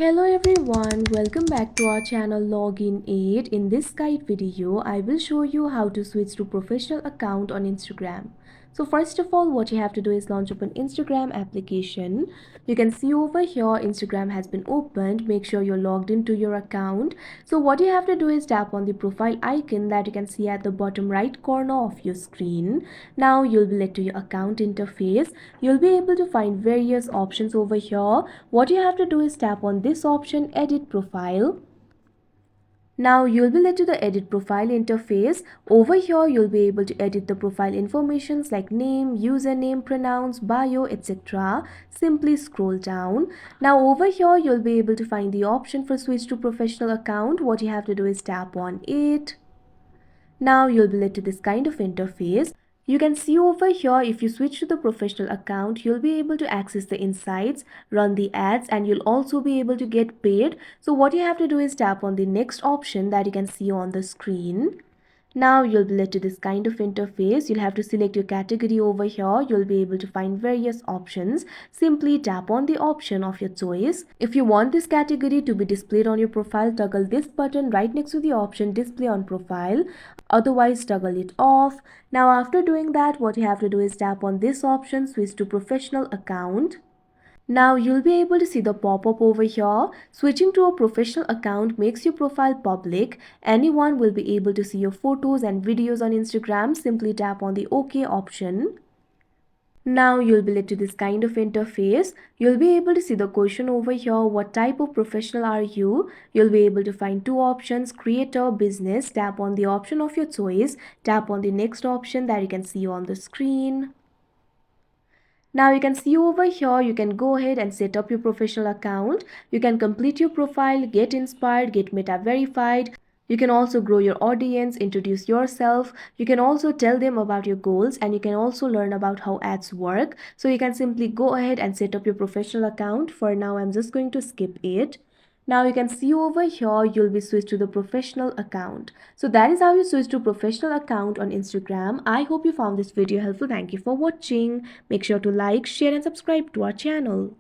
Hello everyone, welcome back to our channel Login Aid. In this guide video, I will show you how to switch to professional account on Instagram. So first of all, what you have to do is launch up an Instagram application. You can see over here Instagram has been opened. Make sure you're logged into your account. So what you have to do is tap on the profile icon that you can see at the bottom right corner of your screen. Now you'll be led to your account interface. You'll be able to find various options over here. What you have to do is tap on this option, edit profile. Now you'll be led to the edit profile interface. Over here you'll be able to edit the profile informations like name, username, pronouns, bio, etc. Simply scroll down. Now over here you'll be able to find the option for switch to professional account. What you have to do is tap on it. Now you'll be led to this kind of interface. You can see over here, if you switch to the professional account, you'll be able to access the insights, run the ads, and you'll also be able to get paid. So what you have to do is tap on the next option that you can see on the screen. Now you'll be led to this kind of interface. You'll have to select your category over here. You'll be able to find various options. Simply tap on the option of your choice. If you want this category to be displayed on your profile, toggle this button right next to the option display on profile. Otherwise, toggle it off. Now after doing that, what you have to do is tap on this option, switch to professional account. Now you'll be able to see the pop-up over here. Switching to a professional account makes your profile public. Anyone will be able to see your photos and videos on Instagram. Simply tap on the OK option. Now you'll be led to this kind of interface. You'll be able to see the question over here, what type of professional are you? You'll be able to find two options, creator, business. Tap on the option of your choice. Tap on the next option that you can see on the screen. Now you can see over here, you can go ahead and set up your professional account. You can complete your profile, get inspired, get meta verified. You can also grow your audience, introduce yourself. You can also tell them about your goals, and you can also learn about how ads work. So you can simply go ahead and set up your professional account. For now, I'm just going to skip it. Now you can see over here, you'll be switched to the professional account. So that is how you switch to professional account on Instagram. I hope you found this video helpful. Thank you for watching. Make sure to like, share and subscribe to our channel.